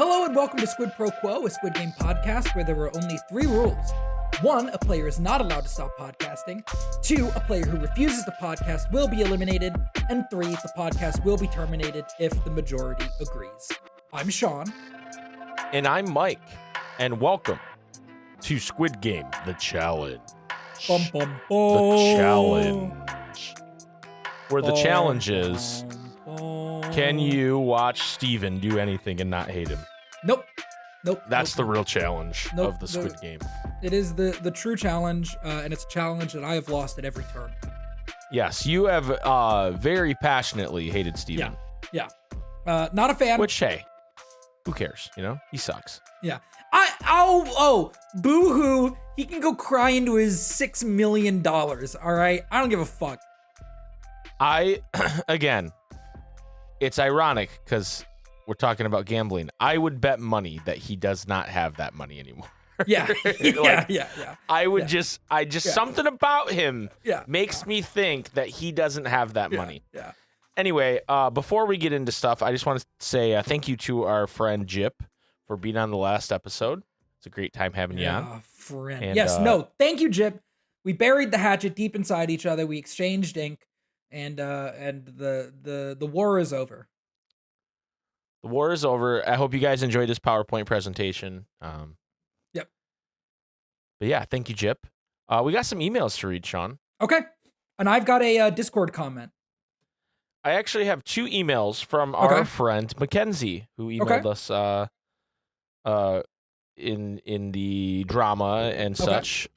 Hello and welcome to Squid Pro Quo, a Squid Game podcast where there are only 3 rules. 1, a player is not allowed to stop podcasting. 2, a player who refuses to podcast will be eliminated. And 3, the podcast will be terminated if the majority agrees. I'm Sean. And I'm Mike. And welcome to Squid Game, the challenge. Bum, bum, bum. The challenge. Where the challenge is, can you watch Steven do anything and not hate him? Nope. That's the real challenge of the Squid Game. It is the true challenge, and it's a challenge that I have lost at every turn. Yes, you have very passionately hated Steven. Yeah. Not a fan. Which, hey, who cares? You know, he sucks. Yeah. Boo-hoo. He can go cry into his $6 million, all right? I don't give a fuck. Again, it's ironic because we're talking about gambling. I would bet money that he does not have that money anymore. Yeah. Yeah. I would just something about him makes me think that he doesn't have that money. Yeah. Anyway, before we get into stuff, I just want to say thank you to our friend Jip for being on the last episode. It's a great time having you on. Friend. And, thank you, Jip. We buried the hatchet deep inside each other. We exchanged ink, and the war is over. The war is over. I hope you guys enjoyed this PowerPoint presentation. Yep. But yeah, thank you, Jip. We got some emails to read, Sean. Okay. And I've got a Discord comment. I actually have 2 emails from our friend Mackenzie, who emailed us in the drama and such.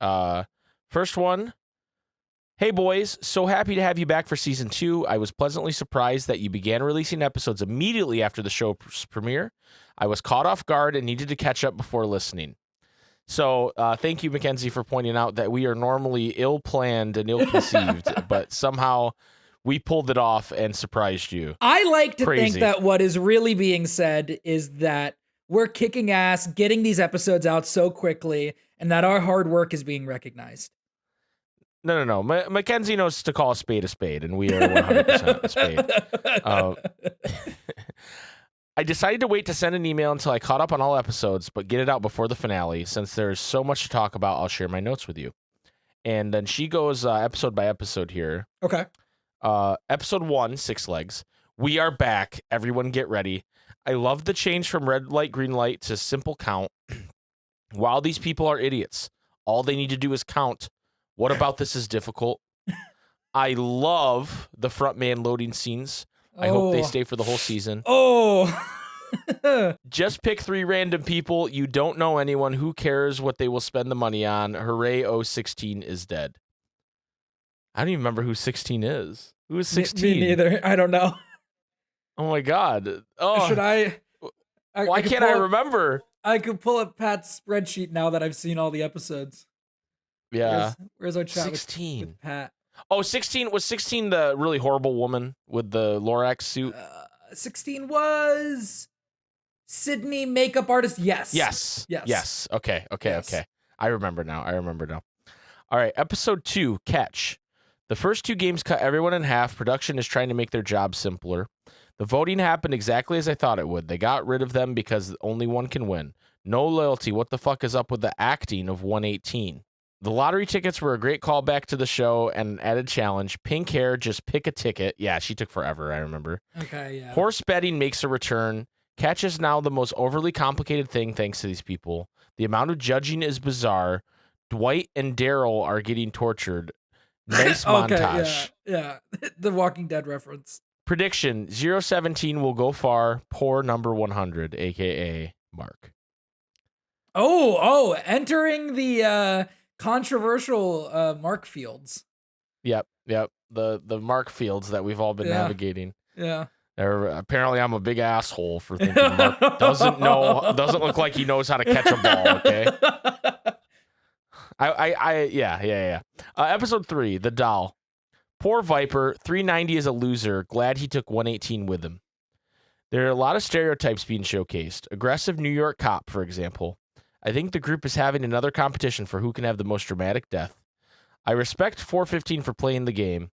First one. Hey boys, so happy to have you back for season 2. I was pleasantly surprised that you began releasing episodes immediately after the show's premiere. I was caught off guard and needed to catch up before listening. So thank you, Mackenzie, for pointing out that we are normally ill-planned and ill-conceived, but somehow we pulled it off and surprised you. I like to think that what is really being said is that we're kicking ass, getting these episodes out so quickly, and that our hard work is being recognized. No. Mackenzie knows to call a spade, and we are 100% a spade. I decided to wait to send an email until I caught up on all episodes, but get it out before the finale. Since there's so much to talk about, I'll share my notes with you. And then she goes episode by episode here. Okay. Episode 1, 6 legs. We are back. Everyone get ready. I love the change from red light, green light to simple count. While these people are idiots, all they need to do is count. What about this is difficult? I love the front man loading scenes. I hope they stay for the whole season. Just pick 3 random people. You don't know anyone. Who cares what they will spend the money on? Hooray, 16 is dead. I don't even remember who 16 is. Who is 16? Me neither. I don't know. Oh my God. Oh, should I why can't I remember? I could pull up Pat's spreadsheet now that I've seen all the episodes. Yeah. Where's our chat 16 with Pat? Oh, 16 was 16 the really horrible woman with the Lorax suit. 16 was Sydney, makeup artist. Yes. Okay. I remember now. All right, episode 2, Catch. The first 2 games cut everyone in half. Production is trying to make their job simpler. The voting happened exactly as I thought it would. They got rid of them because only one can win. No loyalty. What the fuck is up with the acting of 118? The lottery tickets were a great callback to the show and an added challenge. Pink hair, just pick a ticket. Yeah, she took forever, I remember. Okay, yeah. Horse betting makes a return. Catch is now the most overly complicated thing thanks to these people. The amount of judging is bizarre. Dwight and Daryl are getting tortured. Nice montage. Yeah. The Walking Dead reference. Prediction, 017 will go far. Poor number 100, a.k.a. Mark. Entering the controversial Mark Fields. Yep. The Mark Fields that we've all been navigating. Yeah. Apparently I'm a big asshole for thinking Mark doesn't look like he knows how to catch a ball, okay? Yeah. Episode 3, The Doll. Poor Viper, 390 is a loser. Glad he took 118 with him. There are a lot of stereotypes being showcased. Aggressive New York cop, for example. I think the group is having another competition for who can have the most dramatic death. I respect 415 for playing the game.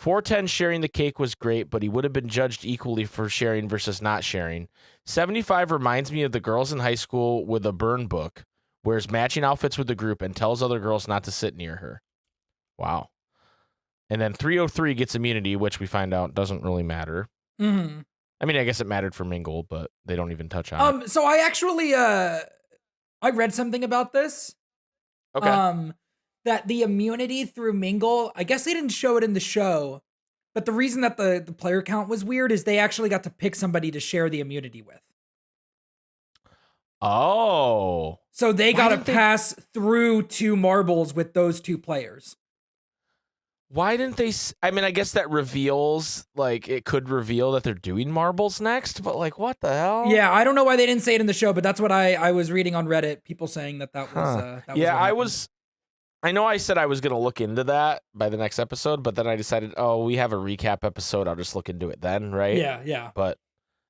410 sharing the cake was great, but he would have been judged equally for sharing versus not sharing. 75 reminds me of the girls in high school with a burn book, wears matching outfits with the group, and tells other girls not to sit near her. Wow. And then 303 gets immunity, which we find out doesn't really matter. Mm-hmm. I mean, I guess it mattered for Mingle, but they don't even touch on it. So I actually I read something about this. Okay. That the immunity through Mingle, I guess they didn't show it in the show, but the reason that the player count was weird is they actually got to pick somebody to share the immunity with. Oh. So they got to pass through 2 marbles with those 2 players. Why didn't they? I mean, I guess that reveals, like, it could reveal that they're doing marbles next, but, like, what the hell? Yeah, I don't know why they didn't say it in the show, but that's what I was reading on Reddit. People saying that was. I know I said I was going to look into that by the next episode, but then I decided, we have a recap episode. I'll just look into it then, right? Yeah. But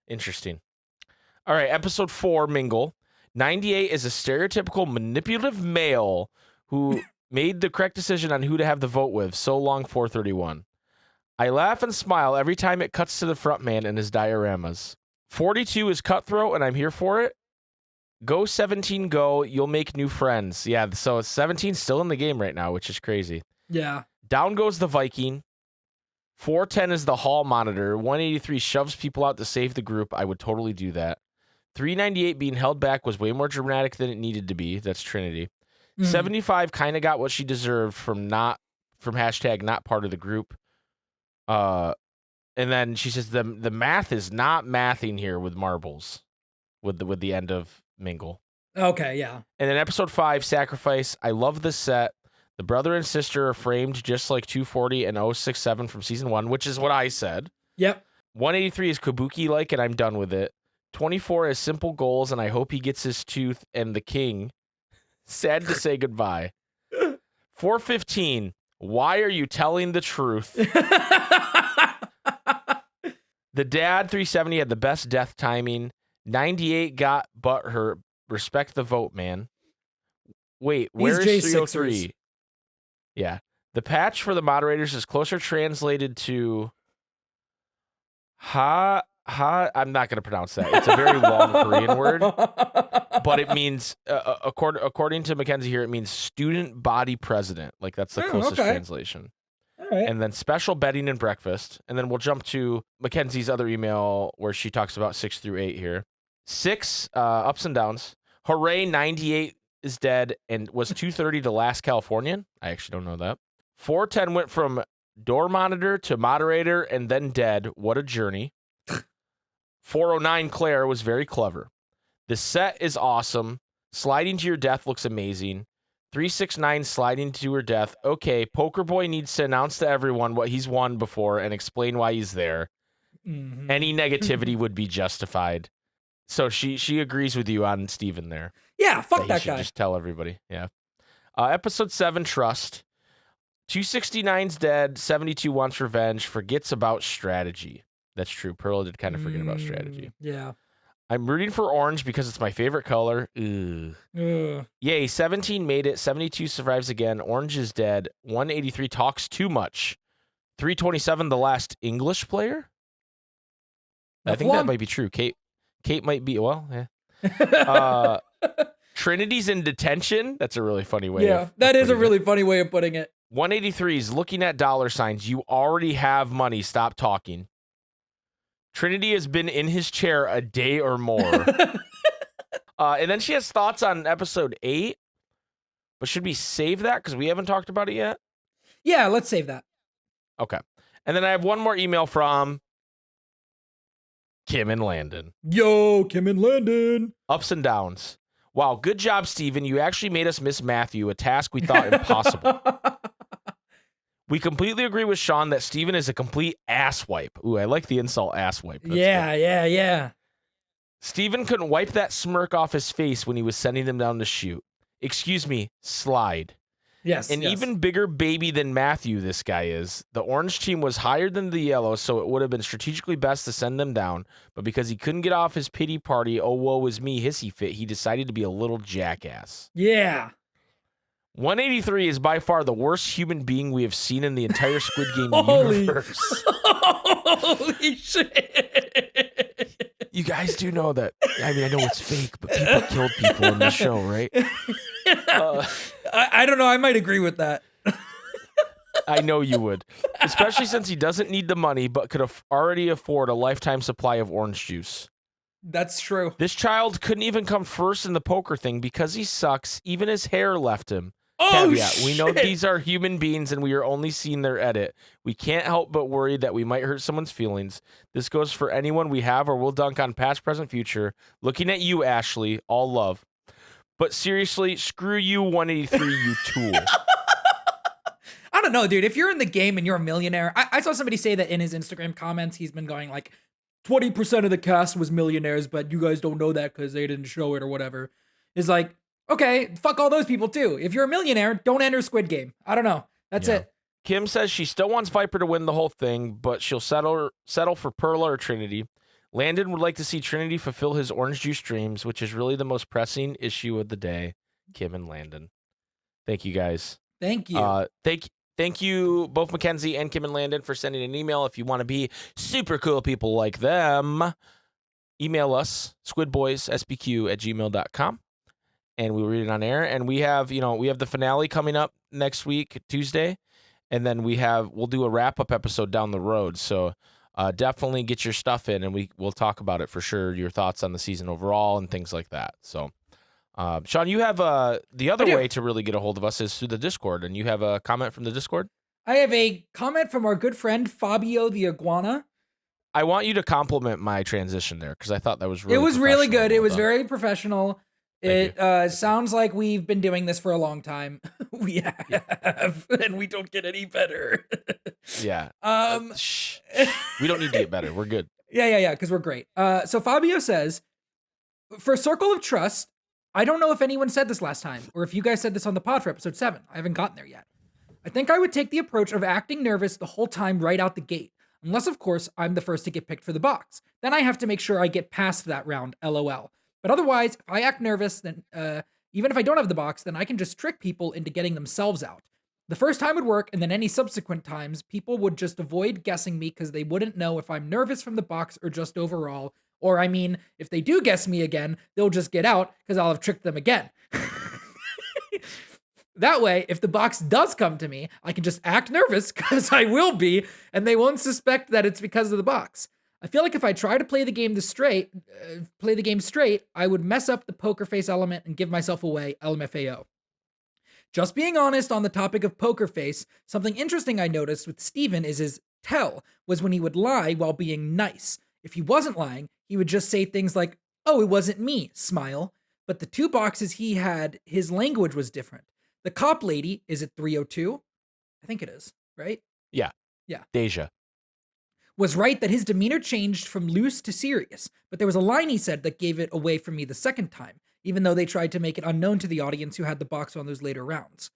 interesting. All right, episode 4, Mingle. 98 is a stereotypical manipulative male who made the correct decision on who to have the vote with. So long, 431. I laugh and smile every time it cuts to the front man and his dioramas. 42 is cutthroat, and I'm here for it. Go 17, go. You'll make new friends. Yeah, so 17's still in the game right now, which is crazy. Yeah. Down goes the Viking. 410 is the hall monitor. 183 shoves people out to save the group. I would totally do that. 398 being held back was way more dramatic than it needed to be. That's Trinity. 75 kind of got what she deserved from hashtag not part of the group. And then she says the math is not mathing here with marbles with the end of Mingle. Okay, yeah. And then episode 5, Sacrifice. I love this set. The brother and sister are framed just like 240 and 067 from season 1, which is what I said. Yep. 183 is Kabuki-like, and I'm done with it. 24 is simple goals, and I hope he gets his tooth and the king. Sad to say goodbye. 415, why are you telling the truth? The dad, 370, had the best death timing. 98 got butthurt. Respect the vote, man. Wait, where's 303? Yeah. The patch for the moderators is closer translated to I'm not going to pronounce that. It's a very long Korean word, but it means, according to Mackenzie here, it means student body president. Like, that's the closest translation. All right. And then special bedding and breakfast. And then we'll jump to Mackenzie's other email where she talks about 6 through 8 here. 6, ups and downs. Hooray, 98 is dead and was 230 to last Californian. I actually don't know that. 410 went from door monitor to moderator and then dead. What a journey. 409 Claire was very clever. The set is awesome. Sliding to your death looks amazing. 369 sliding to her death. Okay, Poker Boy needs to announce to everyone what he's won before and explain why he's there. Mm-hmm. Any negativity would be justified. So she agrees with you on Steven there. Yeah, fuck that guy. Just tell everybody. Yeah. Episode 7, Trust. 269's dead. 72 wants revenge. Forgets about strategy. That's true. Pearl did kind of forget about strategy. Yeah. I'm rooting for orange because it's my favorite color. Ugh. Yay, 17 made it. 72 survives again. Orange is dead. 183 talks too much. 327, the last English player? I think that might be true. Kate might be, well, yeah. Trinity's in detention. That's a really funny way. Yeah, that is a really funny way of putting it. 183 is looking at dollar signs. You already have money. Stop talking. Trinity has been in his chair a day or more. And then she has thoughts on episode 8. But should we save that? Because we haven't talked about it yet. Yeah, let's save that. Okay. And then I have one more email from Kim and Landon. Yo, Kim and Landon. Ups and downs. Wow, good job, Steven. You actually made us miss Matthew, a task we thought impossible. We completely agree with Sean that Steven is a complete asswipe. Ooh, I like the insult asswipe. Yeah. Steven couldn't wipe that smirk off his face when he was sending them down to shoot. Excuse me, slide. Yes. An even bigger baby than Matthew, this guy is. The orange team was higher than the yellow, so it would have been strategically best to send them down. But because he couldn't get off his pity party, oh, woe is me, hissy fit, he decided to be a little jackass. Yeah. 183 is by far the worst human being we have seen in the entire Squid Game universe. Holy shit. You guys do know that. I mean, I know it's fake, but people killed people in the show, right? I don't know. I might agree with that. I know you would. Especially since he doesn't need the money, but could already afford a lifetime supply of orange juice. That's true. This child couldn't even come first in the poker thing because he sucks. Even his hair left him. Oh, Caveat, shit. we know these are human beings and we are only seeing their edit. We can't help but worry that we might hurt someone's feelings. This goes for anyone we have or will dunk on, past, present, future. Looking at you, Ashley. All love. But seriously, screw you, 183, you tool. I don't know, dude. If you're in the game and you're a millionaire, I saw somebody say that in his Instagram comments, he's been going like, 20% of the cast was millionaires, but you guys don't know that because they didn't show it or whatever. It's like, okay, fuck all those people too. If you're a millionaire, don't enter Squid Game. I don't know. That's it. Kim says she still wants Viper to win the whole thing, but she'll settle for Perla or Trinity. Landon would like to see Trinity fulfill his orange juice dreams, which is really the most pressing issue of the day. Kim and Landon. Thank you, guys. Thank you. Thank you, both Mackenzie and Kim and Landon, for sending an email. If you want to be super cool people like them, email us, squidboyssbq@gmail.com, and we'll read it on air. And we have the finale coming up next week, Tuesday, and then we'll do a wrap-up episode down the road. So definitely get your stuff in, and we'll talk about it for sure, your thoughts on the season overall and things like that. So Sean, you have the other way to really get a hold of us is through the Discord, and you have a comment from the Discord? I have a comment from our good friend Fabio the Iguana. I want you to compliment my transition there because I thought that was really It was really good. It was done. very professional. It sounds like we've been doing this for a long time. We have, and we don't get any better. Yeah. We don't need to get better. We're good. Yeah, because we're great. So Fabio says, for Circle of Trust, I don't know if anyone said this last time, or if you guys said this on the pod for episode 7. I haven't gotten there yet. I think I would take the approach of acting nervous the whole time right out the gate. Unless, of course, I'm the first to get picked for the box. Then I have to make sure I get past that round, LOL. But otherwise, if I act nervous, then even if I don't have the box, then I can just trick people into getting themselves out. The first time would work, and then any subsequent times, people would just avoid guessing me because they wouldn't know if I'm nervous from the box or just overall. Or, I mean, if they do guess me again, they'll just get out because I'll have tricked them again. That way, if the box does come to me, I can just act nervous because I will be, and they won't suspect that it's because of the box. I feel like if I try to play the game straight, I would mess up the poker face element and give myself away, LMFAO. Just being honest on the topic of poker face, something interesting I noticed with Steven is his tell was when he would lie while being nice. If he wasn't lying, he would just say things like, "Oh, it wasn't me," smile. But the two boxes he had, his language was different. The cop lady, is it 302? I think it is, right? Yeah. Deja. Was right that his demeanor changed from loose to serious, but there was a line he said that gave it away from me the second time, even though they tried to make it unknown to the audience who had the box on those later rounds.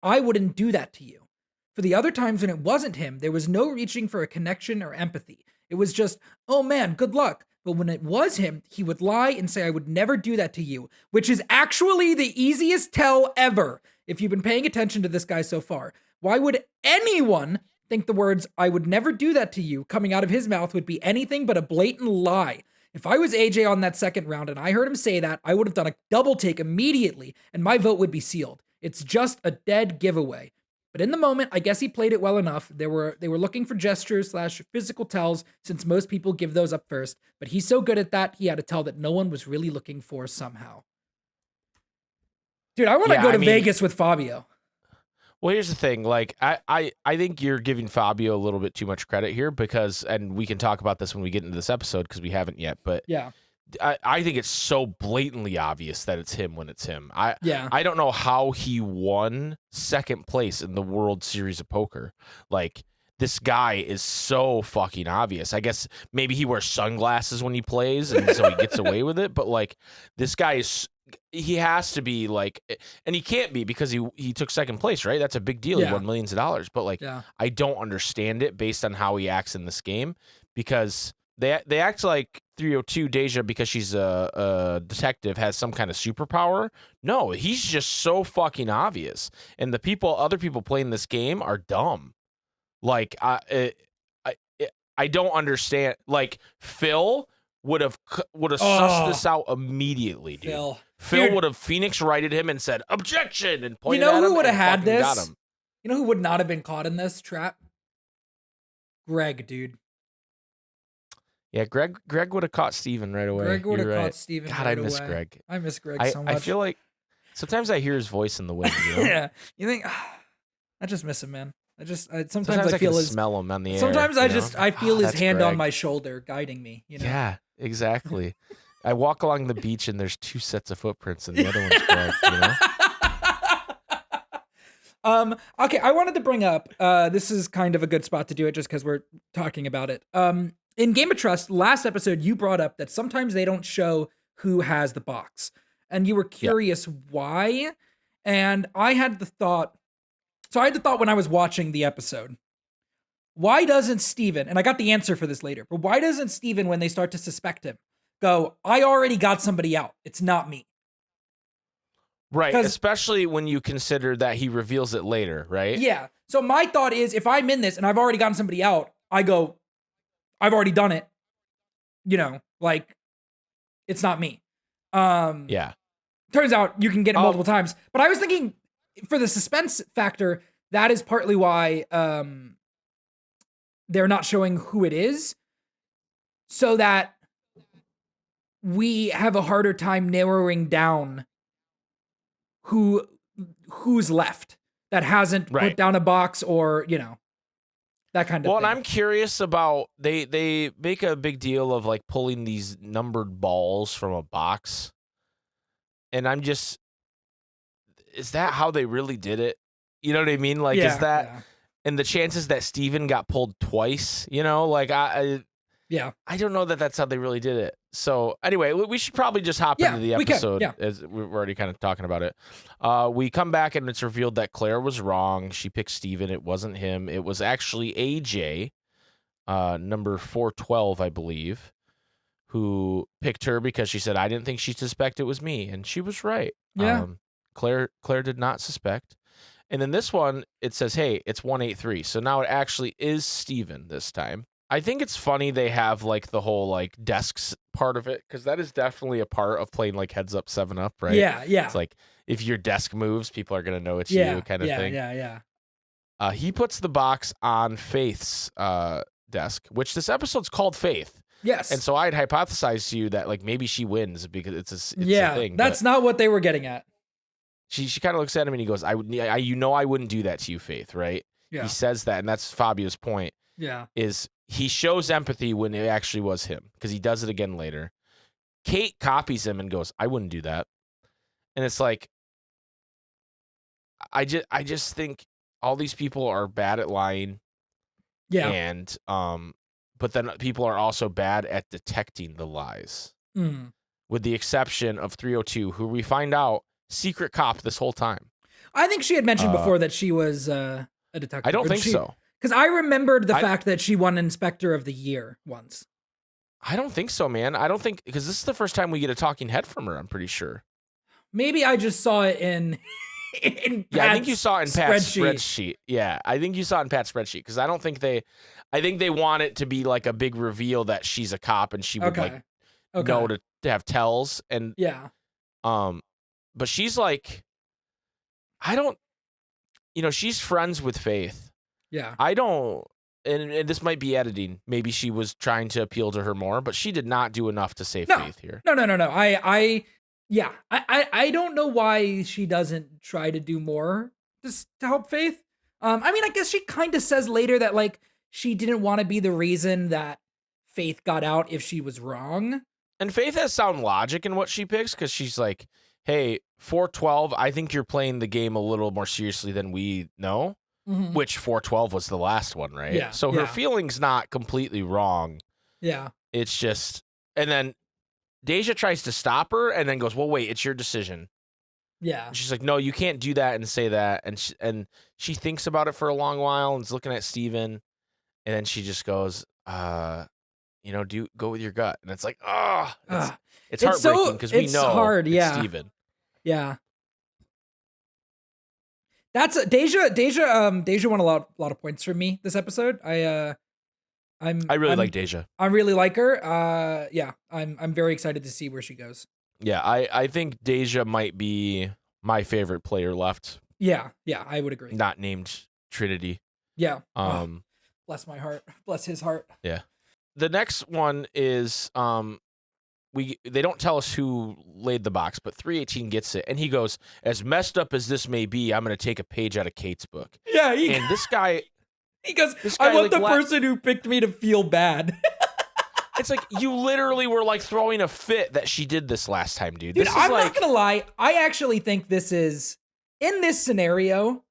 I wouldn't do that to you. For the other times when it wasn't him, there was no reaching for a connection or empathy. It was just, "Oh man, good luck." But when it was him, he would lie and say, "I would never do that to you," which is actually the easiest tell ever. If you've been paying attention to this guy so far, why would anyone think the words, "I would never do that to you," coming out of his mouth would be anything but a blatant lie? If I was AJ on that second round and I heard him say that, I would have done a double take immediately and my vote would be sealed. It's just a dead giveaway. But in the moment, I guess he played it well enough. They were looking for gestures / physical tells, since most people give those up first. But he's so good at that, he had a tell that no one was really looking for somehow. Dude, I want to go to Vegas with Fabio. Well, here's the thing. Like, I think you're giving Fabio a little bit too much credit here because, and we can talk about this when we get into this episode because we haven't yet, but yeah. I think it's so blatantly obvious that it's him when it's him. I don't know how he won second place in the World Series of Poker. Like, this guy is so fucking obvious. I guess maybe he wears sunglasses when he plays and so he gets away with it. But like, this guy he has to be like, and he can't be because he took second place, right? That's a big deal. Yeah. He won millions of dollars. But like, I don't understand it based on how he acts in this game because they act like 302 Deja, because she's a detective, has some kind of superpower. No, he's just so fucking obvious. And other people playing this game are dumb. Like, I don't understand. Like, Phil would have sussed this out immediately, dude. Phil would have Phoenix righted him and said, objection, and pointed at him. Who would have had this? Got him. You know who would not have been caught in this trap? Greg, dude. Yeah, Greg would have caught Steven right away. Greg would have caught Steven God, right I miss away. Greg. I miss Greg so much. I feel like sometimes I hear his voice in the wind. You know? Yeah. You think, I just miss him, man. Sometimes I feel can smell him on the air. Sometimes I feel his hand on my shoulder guiding me. You know? Yeah, exactly. I walk along the beach and there's 2 sets of footprints and the other one's Greg. You know. Okay, I wanted to bring up. This is kind of a good spot to do it, just because we're talking about it. In Game of Trust, last episode, you brought up that sometimes they don't show who has the box, and you were curious why. And I had the thought. So I had the thought when I was watching the episode, why doesn't Steven, and I got the answer for this later, but why doesn't Steven, when they start to suspect him, go, I already got somebody out. It's not me. Right, especially when you consider that he reveals it later, right? Yeah. So my thought is, if I'm in this and I've already gotten somebody out, I go, I've already done it. You know, like, it's not me. Yeah. Turns out you can get it multiple times. But I was thinking, for the suspense factor, that is partly why they're not showing who it is, so that we have a harder time narrowing down who's left that hasn't put down a box, or, you know, that kind of thing. Well, and I'm curious about, they make a big deal of like pulling these numbered balls from a box. And I'm just, is that how they really did it? You know what I mean? Like, is that, and the chances that Steven got pulled twice, you know, like I don't know that that's how they really did it. So anyway, we should probably just hop into the episode, as we're already kind of talking about it. We come back and it's revealed that Claire was wrong. She picked Steven. It wasn't him. It was actually AJ, number 412, I believe, who picked her because she said, I didn't think she'd suspect it was me. And she was right. Yeah. Claire did not suspect. And then this one, it says, hey, it's 183. So now it actually is Steven this time. I think it's funny they have like the whole like desks part of it, because that is definitely a part of playing like Heads Up 7-Up, right? Yeah. It's like, if your desk moves, people are going to know it's you kind of thing. Yeah. He puts the box on Faith's desk, which this episode's called Faith. Yes. And so I'd hypothesize to you that like maybe she wins because it's a thing. That's not what they were getting at. She kind of looks at him and he goes, I wouldn't do that to you, Faith, right? Yeah. He says that, and that's Fabio's point. Yeah. Is he shows empathy when it actually was him, because he does it again later. Kate copies him and goes, I wouldn't do that. And it's like, I just think all these people are bad at lying. Yeah. And but then people are also bad at detecting the lies. Mm. With the exception of 302, who we find out secret cop this whole time. I think she had mentioned before that she was a detective. I don't think so. Because I remembered the fact that she won Inspector of the Year once. I don't think so, man. I don't think, because this is the first time we get a talking head from her, I'm pretty sure. Maybe I just saw it in Pat's I think you saw it in Pat's spreadsheet. Yeah, I think you saw it in Pat's spreadsheet, because I think they want it to be like a big reveal that she's a cop and she would know to have tells. And but she's like, she's friends with Faith. Yeah. I don't, and this might be editing. Maybe she was trying to appeal to her more, but she did not do enough to save Faith here. No. I don't know why she doesn't try to do more just to help Faith. I mean, I guess she kind of says later that like she didn't want to be the reason that Faith got out if she was wrong. And Faith has sound logic in what she picks, because she's like, hey, 412, I think you're playing the game a little more seriously than we know. Mm-hmm. Which 412 was the last one, right? Yeah. So her feeling's not completely wrong. Yeah. It's just, and then Deja tries to stop her and then goes, well, wait, it's your decision. Yeah. And she's like, no, you can't do that and say that. And she thinks about it for a long while and is looking at Steven. And then she just goes, go with your gut. And it's like, it's It's heartbreaking because we it's know hard, it's yeah. Steven. Yeah. That's Deja won a lot of points from me this episode. I really like Deja. I really like her. Yeah, I'm very excited to see where she goes. Yeah, I think Deja might be my favorite player left. Yeah, I would agree. Not named Trinity. Yeah. Bless my heart. Bless his heart. Yeah. The next one is they don't tell us who laid the box, but 318 gets it, and he goes, "As messed up as this may be, I'm going to take a page out of Kate's book." Yeah, and this guy, he goes, "I want the person who picked me to feel bad." It's like you literally were like throwing a fit that she did this last time, dude. Dude, I'm not gonna lie. I actually think this is in this scenario.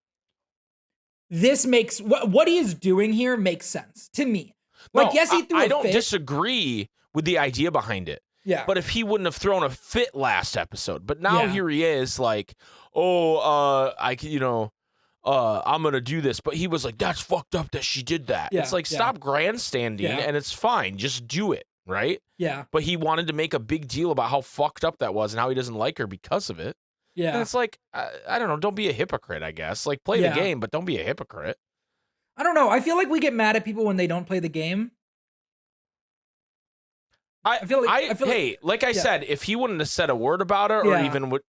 This makes what he is doing here makes sense to me. Like, yes, he threw a fit. I don't disagree with the idea behind it. Yeah. But if he wouldn't have thrown a fit last episode, but now here he is like, I'm going to do this. But he was like, that's fucked up that she did that. Yeah, it's like, stop grandstanding and it's fine. Just do it. Right. Yeah. But he wanted to make a big deal about how fucked up that was and how he doesn't like her because of it. Yeah. And it's like, I don't know. Don't be a hypocrite, I guess. Like, play the game, but don't be a hypocrite. I don't know. I feel like we get mad at people when they don't play the game. I feel like I said, if he wouldn't have said a word about it, or even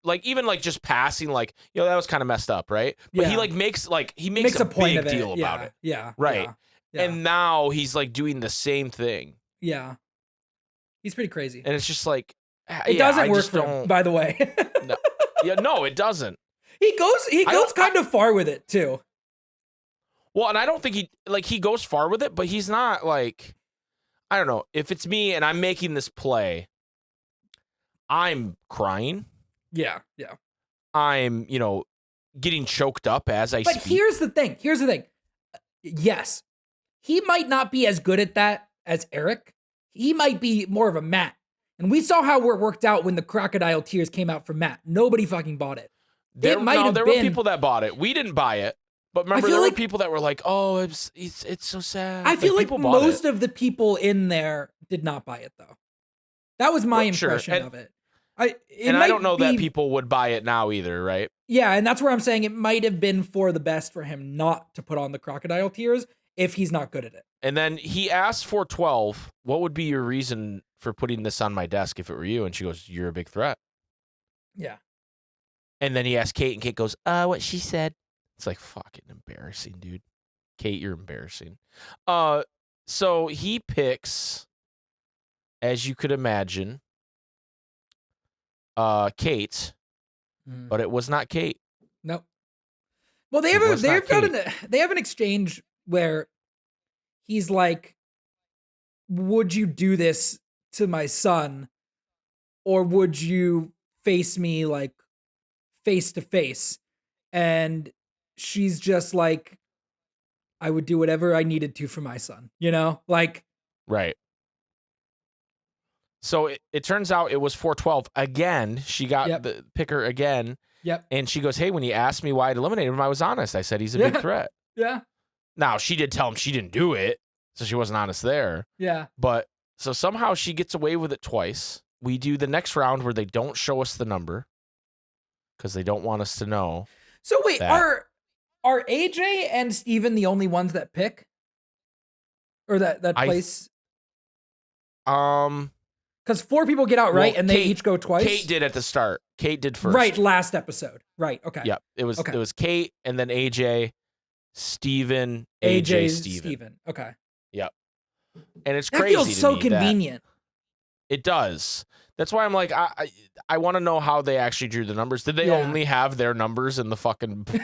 just passing, like, that was kind of messed up, right? But he makes a point big of it. deal about it. Yeah. Right. Yeah. And now he's like doing the same thing. Yeah. He's pretty crazy. And it's just like, it doesn't work for him, by the way. No. Yeah, no, it doesn't. He goes kind of far with it too. Well, and I don't think he goes far with it, but he's not like, I don't know. If it's me and I'm making this play, I'm crying. Yeah. I'm, getting choked up as I speak. But here's the thing. Yes, he might not be as good at that as Eric. He might be more of a Matt. And we saw how it worked out when the crocodile tears came out from Matt. Nobody fucking bought it. There were people that bought it. We didn't buy it. But remember, there were people that were like, "Oh, it's so sad." I feel like most of the people in there did not buy it, though. That was my impression of it. I don't know that people would buy it now either, right? Yeah, and that's where I'm saying it might have been for the best for him not to put on the crocodile tears if he's not good at it. And then he asked for 12. What would be your reason for putting this on my desk if it were you? And she goes, "You're a big threat." Yeah. And then he asked Kate, and Kate goes, "What she said." It's like, fucking embarrassing, dude. Kate, you're embarrassing. So he picks, as you could imagine, Kate, but it was not Kate. Nope. Well, they have an exchange where he's like, "Would you do this to my son, or would you face me like face to face?" And she's just like, "I would do whatever I needed to for my son," like. Right. So it turns out it was 412 again. She got the picker again. Yep. And she goes, "Hey, when he asked me why I'd eliminate him, I was honest. I said he's a big threat." Yeah. Now, she did tell him she didn't do it, so she wasn't honest there. Yeah. But so somehow she gets away with it twice. We do the next round where they don't show us the number because they don't want us to know. So wait, are AJ and Steven the only ones that pick? Or that place? Because 4 people get out right, and they each go twice. Kate did at the start. Kate did first. Right, last episode. Right, okay. Yep. It was Kate, and then AJ, Steven, AJ, Steven. Okay. Yep. And it's crazy. That feels so convenient. It does. That's why I'm like, I want to know how they actually drew the numbers. Did they only have their numbers in the fucking thing,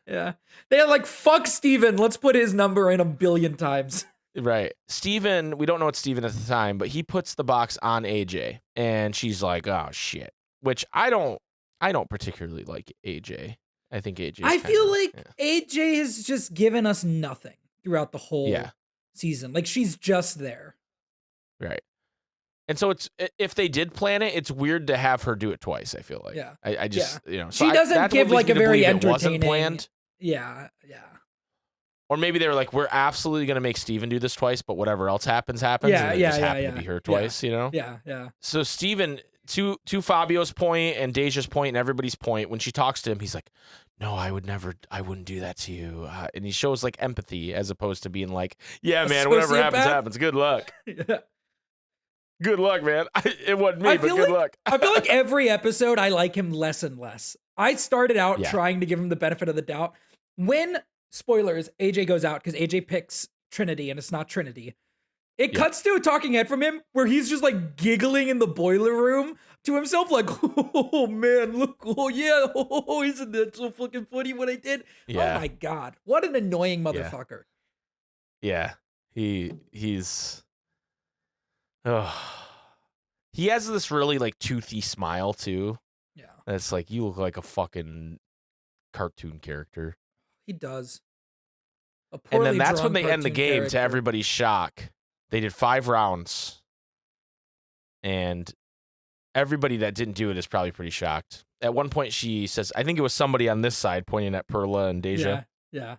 Yeah. They're like, "Fuck Steven. Let's put his number in 1 billion times." Right. Steven, we don't know what Steven at the time, but he puts the box on AJ, and she's like, "Oh shit." Which I don't particularly like AJ. I think AJ. I feel like AJ has just given us nothing throughout the whole season. Like, she's just there. Right. And so if they did plan it, it's weird to have her do it twice, I feel like. Yeah. I just, she doesn't give like a very entertaining. It wasn't planned. Yeah. Or maybe they were like, we're absolutely going to make Steven do this twice, but whatever else happens. And it just happened to be her twice, you know? Yeah, yeah. So Steven, to Fabio's point and Deja's point and everybody's point, when she talks to him, he's like, no, I wouldn't do that to you. And he shows like empathy as opposed to being like, yeah, man, whatever happens. Good luck. Yeah. Good luck, man. It wasn't me, but good luck. I feel like every episode I like him less and less. I started out trying to give him the benefit of the doubt. When, spoilers, AJ goes out because AJ picks Trinity and it's not Trinity. It cuts to a talking head from him where he's just like giggling in the boiler room to himself like, oh man, look, oh yeah, oh, isn't that so fucking funny what I did? Yeah. Oh my God, what an annoying motherfucker. Yeah, he's... He has this really like toothy smile too. Yeah. It's like, you look like a fucking cartoon character. He does. And then that's when they end the game to everybody's shock. They did 5 rounds. And everybody that didn't do it is probably pretty shocked. At one point she says, I think it was somebody on this side pointing at Perla and Deja. Yeah.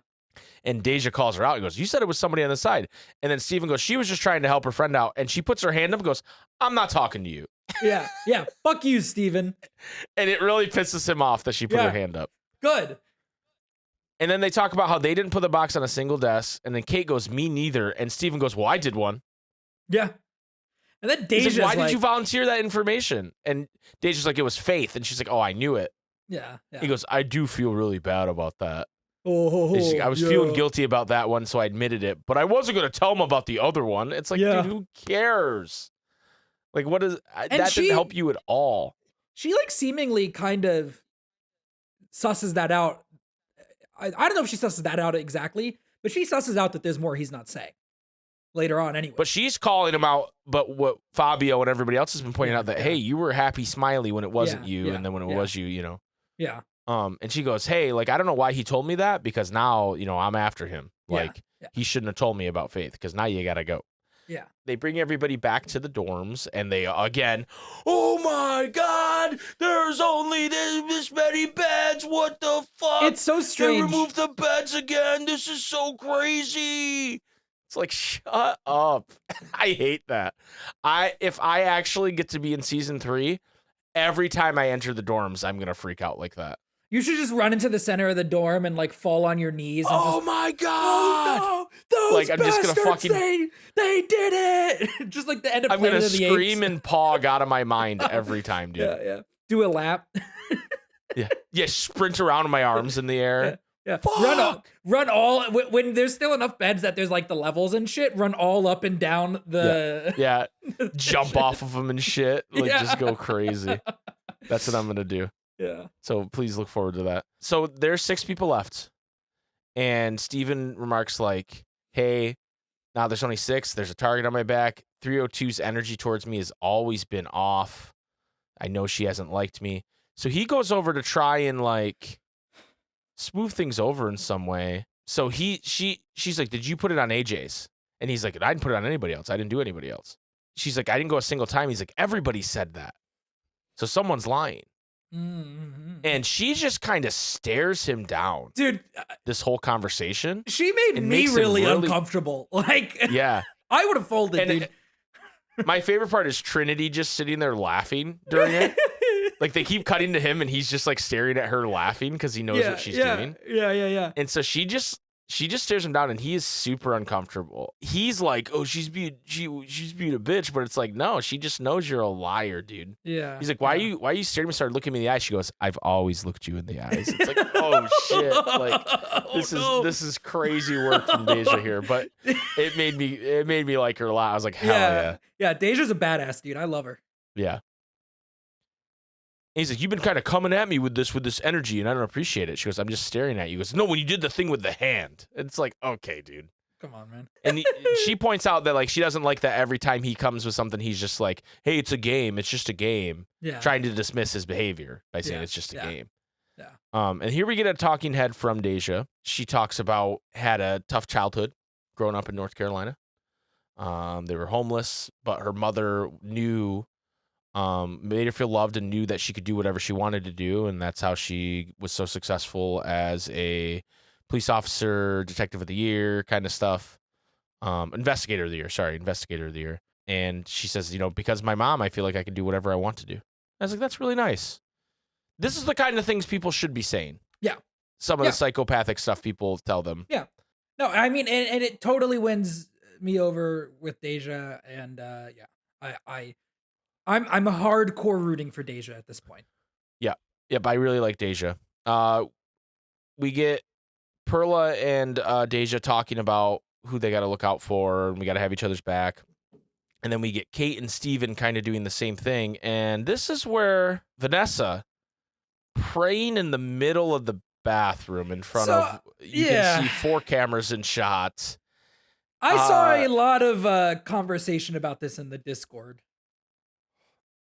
And Deja calls her out and goes, you said it was somebody on the side. And then Steven goes, she was just trying to help her friend out. And she puts her hand up and goes, I'm not talking to you. Yeah. Fuck you, Steven. And it really pisses him off that she put her hand up. Good. And then they talk about how they didn't put the box on a single desk. And then Kate goes, me neither. And Steven goes, well, I did one. Yeah. And then Deja's like, why did you volunteer that information? And Deja's like, it was Faith. And she's like, oh, I knew it. Yeah. He goes, I do feel really bad about that. Oh, I was feeling guilty about that one, so I admitted it. But I wasn't going to tell him about the other one. It's like, dude, who cares? Like, what is... that didn't help you at all. She, like, seemingly kind of susses that out. I don't know if she susses that out exactly, but she susses out that there's more he's not saying later on anyway. But she's calling him out, but what Fabio and everybody else has been pointing out that, hey, you were happy smiley when it wasn't you, and then when it was you, you know. Yeah. And she goes, hey, like, I don't know why he told me that, because now, you know, I'm after him. Like, he shouldn't have told me about Faith, because now you gotta go. Yeah. They bring everybody back to the dorms, and they, again, oh my God, there's only this many beds, what the fuck? It's so strange. They removed the beds again, this is so crazy. It's like, shut up. I hate that. If I actually get to be in season 3, every time I enter the dorms, I'm gonna freak out like that. You should just run into the center of the dorm and like fall on your knees. And my God! Oh no! Those I'm just gonna fucking... they did it! Just like the end of Planet of the Apes. I'm gonna scream and paw out of my mind every time, dude. Yeah. Do a lap. Yeah. Sprint around in my arms in the air. Yeah. Run all when there's still enough beds that there's like the levels and shit. Run all up and down the. Yeah. Jump off of them and shit. Like just go crazy. That's what I'm gonna do. Yeah. So please look forward to that. So there's 6 people left, and Steven remarks like, "Hey, now there's only 6. There's a target on my back. 302's energy towards me has always been off. I know she hasn't liked me." So he goes over to try and like smooth things over in some way. So she's like, "Did you put it on AJ's?" And he's like, "I didn't put it on anybody else. I didn't do anybody else." She's like, "I didn't go a single time." He's like, "Everybody said that. So someone's lying." Mm-hmm. And she just kind of stares him down. Dude, this whole conversation. She made me really uncomfortable. Like, yeah. I would have folded, dude. My favorite part is Trinity just sitting there laughing during it. Like, they keep cutting to him and he's just like staring at her laughing because he knows what she's doing. Yeah. And so she just stares him down and he is super uncomfortable. He's like, "Oh, she's being a bitch," but it's like, no, she just knows you're a liar, dude. Yeah. He's like, why are you staring at me? Started looking me in the eyes. She goes, "I've always looked you in the eyes." It's like, oh shit. Like this is crazy work from Deja here. But it made me like her a lot. I was like, hell yeah. Yeah, Deja's a badass, dude. I love her. Yeah. He's like, "You've been kind of coming at me with this energy, and I don't appreciate it." She goes, "I'm just staring at you." He goes, "No, when you did the thing with the hand." It's like, okay, dude. Come on, man. And she points out that like she doesn't like that every time he comes with something, he's just like, "Hey, it's a game. It's just a game." Yeah. Trying to dismiss his behavior by saying it's just a game. Yeah. And here we get a talking head from Deja. She talks about had a tough childhood growing up in North Carolina. They were homeless, but her mother knew. Made her feel loved and knew that she could do whatever she wanted to do, and that's how she was so successful as a police officer, detective of the year kind of stuff. Investigator of the year. And she says, because my mom, I feel like I can do whatever I want to do. I was like, that's really nice. This is the kind of things people should be saying. Yeah. Some of the psychopathic stuff people tell them. Yeah. No, I mean, and it totally wins me over with Deja. And I'm a hardcore rooting for Deja at this point. Yeah. Yep. I really like Deja. We get Perla and Deja talking about who they got to look out for, and we got to have each other's back. And then we get Kate and Steven kind of doing the same thing. And this is where Vanessa praying in the middle of the bathroom in front of, you can see 4 cameras in shots. I saw a lot of conversation about this in the Discord.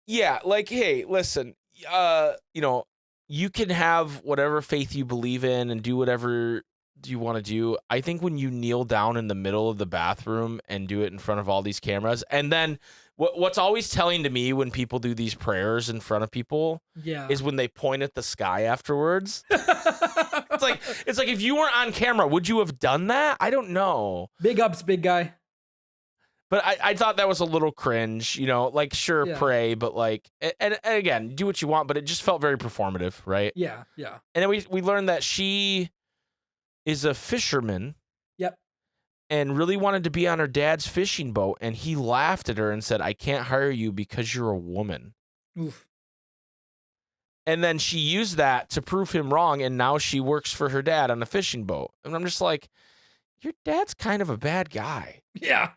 Yeah, like, hey, listen, you can have whatever faith you believe in and do whatever you want to do. I think when you kneel down in the middle of the bathroom and do it in front of all these cameras, and then what's always telling to me when people do these prayers in front of people is when they point at the sky afterwards. It's like if you weren't on camera, would you have done that? I don't know. Big ups, big guy. But I thought that was a little cringe, sure, pray, but and again, do what you want, but it just felt very performative, right? Yeah, yeah. And then we learned that she is a fisherman. Yep. And really wanted to be on her dad's fishing boat, and he laughed at her and said, "I can't hire you because you're a woman." Oof. And then she used that to prove him wrong, and now she works for her dad on a fishing boat. And I'm just like, your dad's kind of a bad guy. Yeah.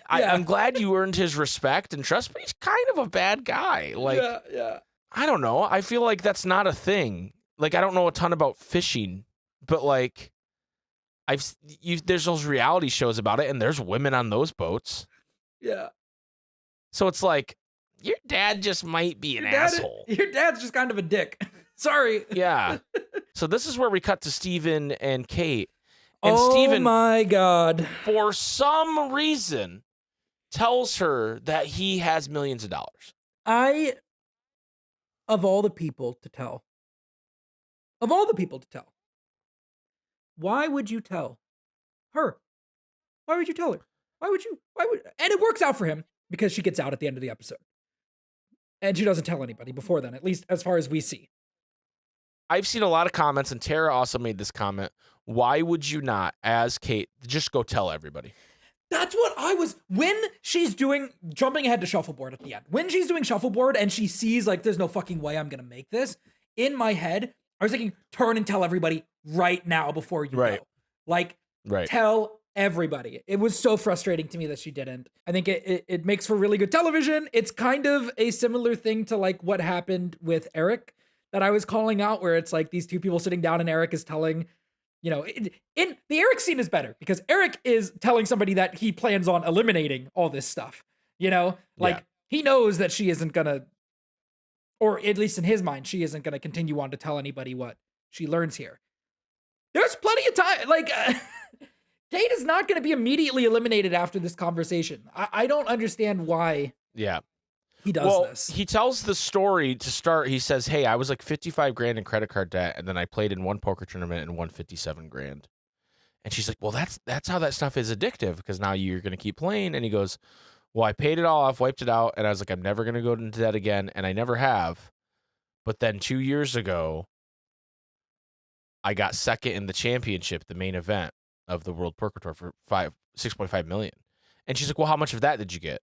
I'm glad you earned his respect and trust, but he's kind of a bad guy. I don't know. I feel like that's not a thing. I don't know a ton about fishing, but there's those reality shows about it, and there's women on those boats. Yeah. So it's like, your dad just might be an asshole. Your dad's just kind of a dick. Sorry. Yeah. So this is where we cut to Steven and Kate. And oh Steven, my God. For some reason, tells her that he has millions of dollars. Of all the people to tell, why would you tell her? Why would you tell her? And it works out for him because she gets out at the end of the episode. And she doesn't tell anybody before then, at least as far as we see. I've seen a lot of comments, and Tara also made this comment. Why would you not, as Kate, just go tell everybody? That's what when she's jumping ahead to shuffleboard at the end. When she's doing shuffleboard and she sees, there's no fucking way I'm going to make this. In my head, I was thinking, turn and tell everybody right now before you go. Tell everybody. It was so frustrating to me that she didn't. I think it makes for really good television. It's kind of a similar thing to what happened with Eric that I was calling out, where it's these two people sitting down and Eric is telling, in the Eric scene is better because Eric is telling somebody that he plans on eliminating all this stuff. He knows that she isn't gonna, or at least in his mind, she isn't gonna continue on to tell anybody what she learns here. There's plenty of time. Kate is not going to be immediately eliminated after this conversation. I don't understand why. Yeah. He does this. He tells the story to start. He says, hey, I was $55,000 in credit card debt, and then I played in one poker tournament and won $57,000. And she's like, well, that's how that stuff is addictive, because now you're going to keep playing. And he goes, well, I paid it all off, wiped it out, and I was like, I'm never going to go into that again, and I never have. But then 2 years ago, I got second in the championship, the main event of the World Poker Tour, for $6.5 million. And she's like, well, how much of that did you get?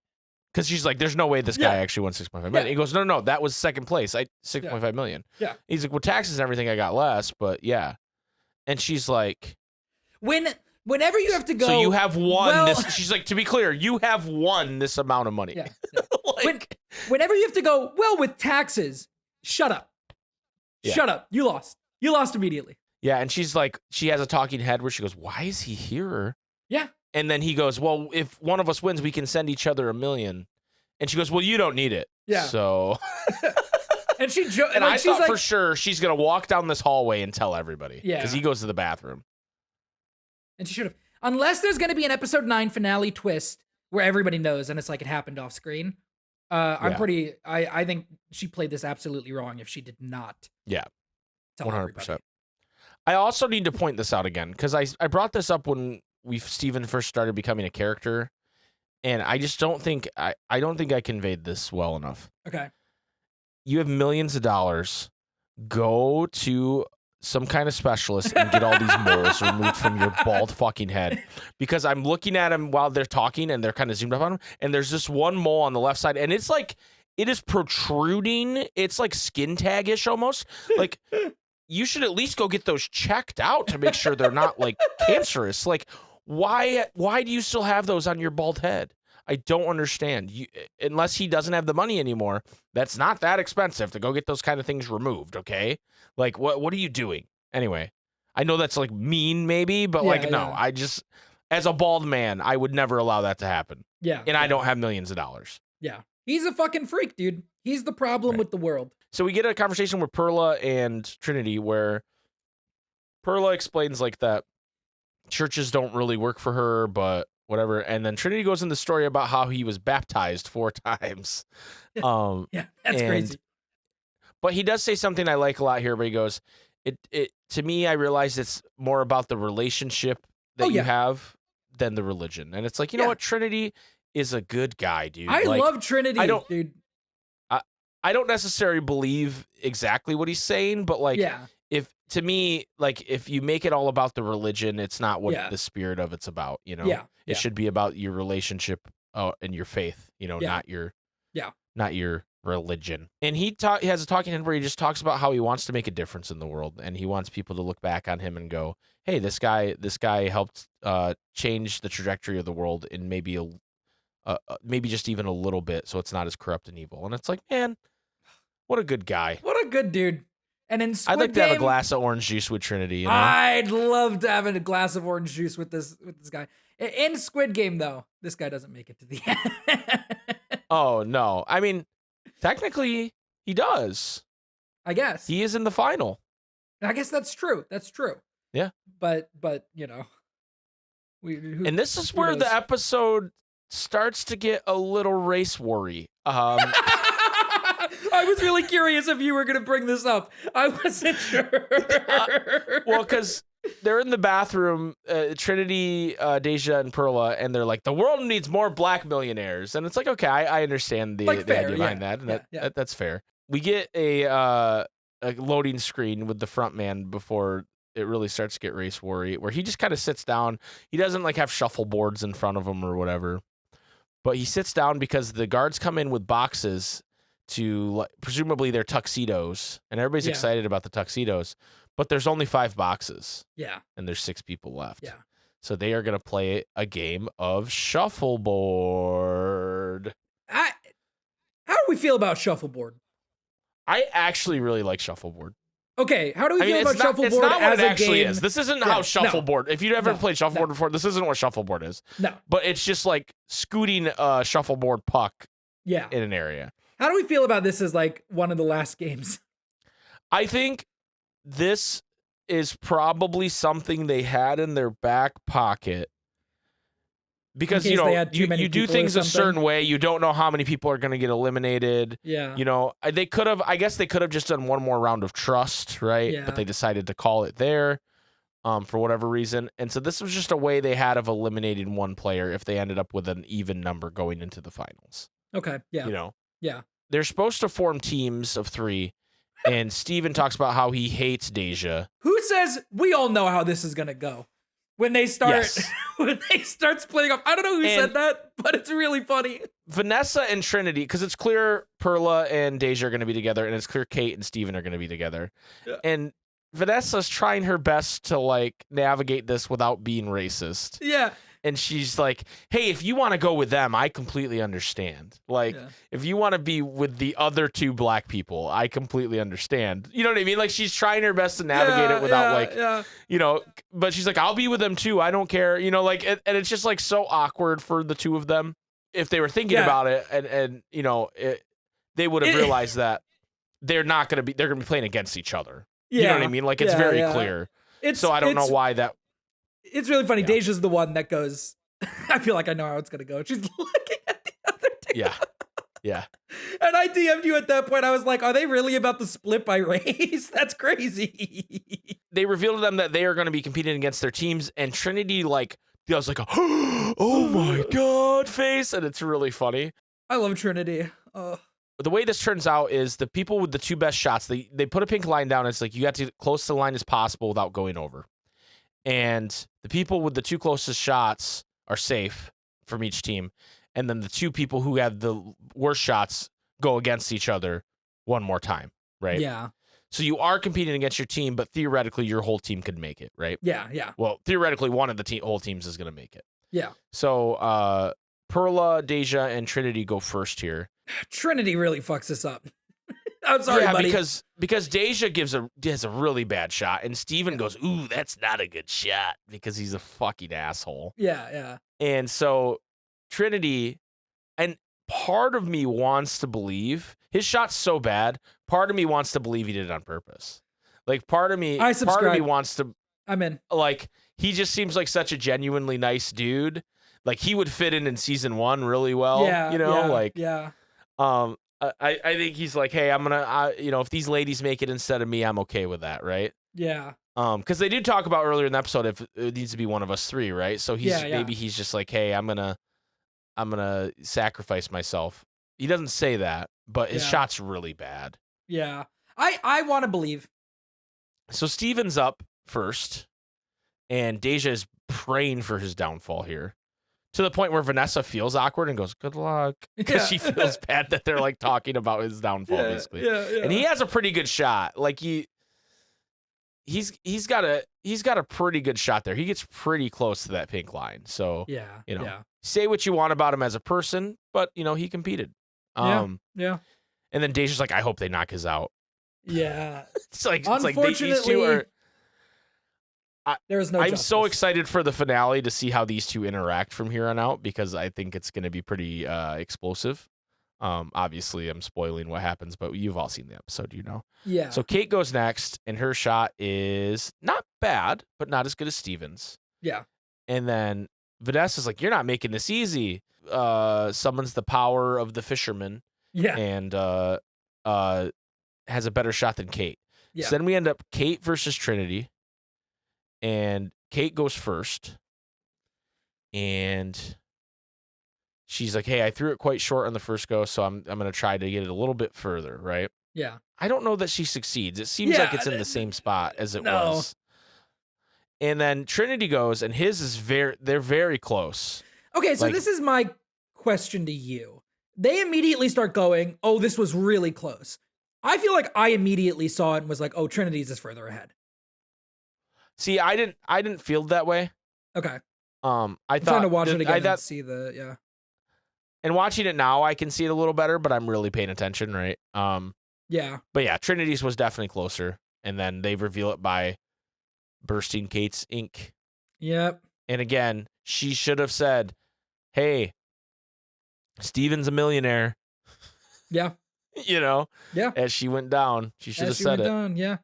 Because she's like, there's no way this guy actually won $6.5 million. He goes, no, that was second place. $6.5 million. Yeah. He's like, well, taxes and everything, I got less, but yeah. And she's like, whenever you have to go, so you have won this. She's like, to be clear, you have won this amount of money. Yeah. Whenever you have to go, well, with taxes, shut up. Yeah. Shut up. You lost. You lost immediately. Yeah, and she's like, she has a talking head where she goes, why is he here? Yeah. And then he goes, well, if one of us wins, we can send each other $1 million. And she goes, well, you don't need it. Yeah. So. and I thought for sure she's going to walk down this hallway and tell everybody. Yeah. Because he goes to the bathroom. And she should have. Unless there's going to be an episode 9 finale twist where everybody knows and it's like it happened off screen. I think she played this absolutely wrong if she did not. Yeah. Tell 100%. Everybody. I also need to point this out again because I brought this up when Steven first started becoming a character, and I just don't think I don't think I conveyed this well enough. Okay. You have millions of dollars. Go to some kind of specialist and get all these moles removed from your bald fucking head. Because I'm looking at him while they're talking and they're kind of zoomed up on him, and there's this one mole on the left side, and it's like it is protruding. It's like skin tag-ish almost. Like you should at least go get those checked out to make sure they're not like cancerous. Like why do you still have those on your bald head? I don't understand. Unless he doesn't have the money anymore, that's not that expensive to go get those kind of things removed, okay? Like, what are you doing? Anyway, I know that's, like, mean maybe, but, no. I just, as a bald man, I would never allow that to happen. Yeah. And I don't have millions of dollars. Yeah. He's a fucking freak, dude. He's the problem with the world. So we get a conversation with Perla and Trinity where Perla explains, like, that churches don't really work for her, but whatever. And then Trinity goes in the story about how he was baptized 4 times. Yeah, that's crazy. But he does say something I like a lot here where he goes, it to me, I realize it's more about the relationship that you have than the religion. And it's like, you know what? Trinity is a good guy, dude. I love Trinity, dude. I don't necessarily believe exactly what he's saying, but like, if to me, like if you make it all about the religion, it's not what the spirit of it's about, you know? It should be about your relationship and your faith, you know, not your religion. And he has a talking head where he just talks about how he wants to make a difference in the world, and he wants people to look back on him and go, hey, this guy helped change the trajectory of the world in maybe maybe just even a little bit, so it's not as corrupt and evil. And it's like, man, what a good guy. What a good dude. And in Squid I'd like Game, to have a glass of orange juice with Trinity. You know? I'd love to have a glass of orange juice with this guy. In Squid Game, though, this guy doesn't make it to the end. Oh, no. I mean, technically, he does. I guess. He is in the final. I guess that's true. That's true. Yeah. But you know. And this is where the episode starts to get a little race worry. I was really curious if you were going to bring this up. I wasn't sure. Well, because they're in the bathroom, Trinity, Deja, and Perla, and they're like, the world needs more black millionaires. And it's like, okay, I understand the idea behind that, and that's fair. We get a loading screen with the front man before it really starts to get race worry, where he just kind of sits down. He doesn't like have shuffleboards in front of him or whatever, but he sits down because the guards come in with boxes to presumably their tuxedos, and everybody's excited about the tuxedos, but there's only 5 boxes. Yeah. And there's 6 people left. Yeah. So they are going to play a game of shuffleboard. How do we feel about shuffleboard? I actually really like shuffleboard. Okay, how do we feel about shuffleboard it's not as what it a actually game? is. This isn't how shuffleboard. If you've ever played shuffleboard before, this isn't what shuffleboard is. No. But it's just like scooting a shuffleboard puck in an area. How do we feel about this as like one of the last games? I think this is probably something they had in their back pocket because, you know, you do things a certain way. You don't know how many people are going to get eliminated. Yeah. You know, I guess they could have just done one more round of trust, right? Yeah. But they decided to call it there for whatever reason. And so this was just a way they had of eliminating one player if they ended up with an even number going into the finals. Okay. Yeah. You know? Yeah. They're supposed to form teams of 3. And Steven talks about how he hates Deja. Who says we all know how this is gonna go when they start when they start splitting up? I don't know who said that, but it's really funny. Vanessa and Trinity, because it's clear Perla and Deja are going to be together, and it's clear Kate and Steven are going to be together. Yeah. And Vanessa's trying her best to like navigate this without being racist. Yeah. And she's like, hey, if you want to go with them, I completely understand. Like, if you want to be with the other 2 black people, I completely understand. You know what I mean? Like, she's trying her best to navigate it without, you know, but she's like, I'll be with them too. I don't care. You know, like, and it's just like so awkward for the 2 of them. If they were thinking about it and you know, they would have realized that they're going to be playing against each other. You know what I mean? Like, it's very clear. So I don't know why that. It's really funny. Deja's the one that goes, I feel like I know how it's going to go. She's looking at the other 2. Yeah. Yeah. And I DM'd you at that point. I was like, are they really about to split by race? That's crazy. They revealed to them that they are going to be competing against their teams, and Trinity like does like a oh my god face, and it's really funny. I love Trinity. The way this turns out is the people with the 2 best shots, they put a pink line down. It's like you got to get close to the line as possible without going over. And the people with the 2 closest shots are safe from each team. And then the 2 people who have the worst shots go against each other one more time, right? Yeah. So you are competing against your team, but theoretically your whole team could make it, right? Yeah. Well, theoretically one of the whole teams is going to make it. Yeah. So Perla, Deja, and Trinity go first here. Trinity really fucks this up. I'm sorry, buddy. because Deja has a really bad shot, and Steven goes, ooh, that's not a good shot, because he's a fucking asshole. Yeah. And so Trinity, and part of me wants to believe his shot's so bad. Part of me wants to believe he did it on purpose. Like part of me wants to. I'm in. Like he just seems like such a genuinely nice dude. Like he would fit in season 1 really well. Yeah, Yeah. I think he's like, hey, I'm gonna, if these ladies make it instead of me, I'm okay with that, right? Yeah. Because they did talk about earlier in the episode if it needs to be one of us 3, right? So maybe he's just like, hey, I'm gonna sacrifice myself. He doesn't say that, but his shot's really bad. Yeah. I want to believe. So Steven's up first, and Deja is praying for his downfall here. To the point where Vanessa feels awkward and goes, good luck. Because she feels bad that they're like talking about his downfall, basically. Yeah. And he has a pretty good shot. Like he's got a pretty good shot there. He gets pretty close to that pink line. So say what you want about him as a person, but he competed. Yeah. And then Deja's like, I hope they knock his out. Yeah. It's like these 2 are. There is no I'm justice. so excited for the finale to see how these 2 interact from here on out, because I think it's going to be pretty explosive. Obviously, I'm spoiling what happens, but you've all seen the episode, Yeah. So Kate goes next, and her shot is not bad, but not as good as Steven's. Yeah. And then Vanessa's like, you're not making this easy. Summons the power of the fisherman. Yeah. And has a better shot than Kate. Yeah. So then we end up Kate versus Trinity. And Kate goes first, and she's like, hey, I threw it quite short on the first go, so I'm going to try to get it a little bit further, right? Yeah. I don't know that she succeeds. It seems like it's in the same spot as it was. And then Trinity goes, and his is they're very close. Okay, so this is my question to you. They immediately start going, oh, this was really close. I feel like I immediately saw it and was like, oh, Trinity's is further ahead. See, I didn't feel that way. Okay. I'm trying to watch it again and see And watching it now, I can see it a little better, but I'm really paying attention, right? Yeah. But yeah, Trinity's was definitely closer, and then they reveal it by bursting Kate's ink. Yep. And again, she should have said, "Hey, Steven's a millionaire." Yeah. Yeah. As she went down, she should have said it. Down, yeah.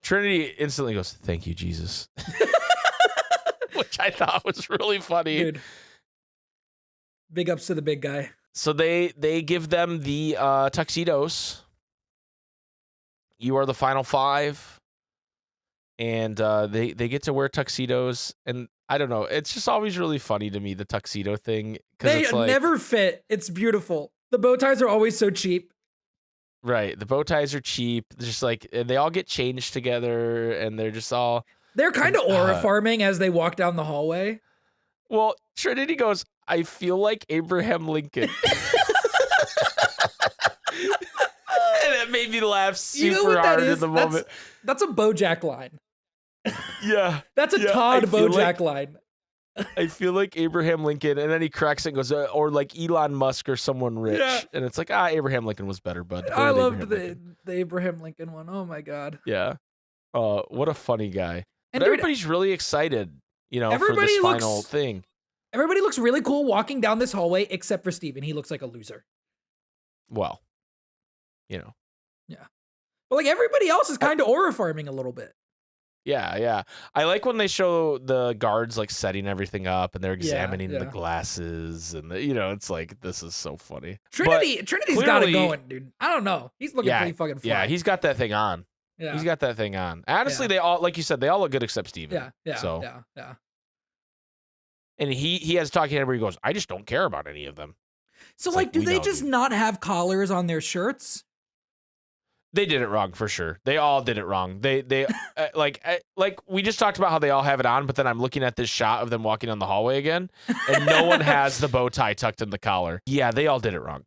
Trinity instantly goes, "Thank you, Jesus," which I thought was really funny. Dude. Big ups to the big guy. So they give them the tuxedos. You are the final 5, and they get to wear tuxedos. And I don't know, it's just always really funny to me, the tuxedo thing. They never fit. It's beautiful. The bow ties are always so cheap. Right. The bow ties are cheap. Just like, and they all get changed together, and they're just all. They're kind of aura farming as they walk down the hallway. Well, Trinity goes, I feel like Abraham Lincoln. And that made me laugh super hard in the moment. That's a Bojack line. Yeah. That's a Todd Bojack line. I feel like Abraham Lincoln, and then he cracks it and goes, or like Elon Musk or someone rich. Yeah. And it's like, Abraham Lincoln was better, bud. I loved the Abraham Lincoln one. Oh my God. Yeah. What a funny guy. And but everybody's really excited, for this final thing. Everybody looks really cool walking down this hallway, except for Steven. He looks like a loser. Well, Yeah. But like everybody else is kind of aura farming a little bit. Yeah. I like when they show the guards like setting everything up and they're examining the glasses and it's like, this is so funny. Trinity's got it going, dude. I don't know. He's looking pretty fucking fly. Yeah, he's got that thing on. Yeah. He's got that thing on. Honestly, they all, like you said, they all look good except Steven. Yeah. And he has a talking head where he goes, I just don't care about any of them. So it's like, do they just not have collars on their shirts? They did it wrong for sure. They all did it wrong. They like we just talked about how they all have it on, but then I'm looking at this shot of them walking down the hallway again, and no one has the bow tie tucked in the collar. Yeah, they all did it wrong.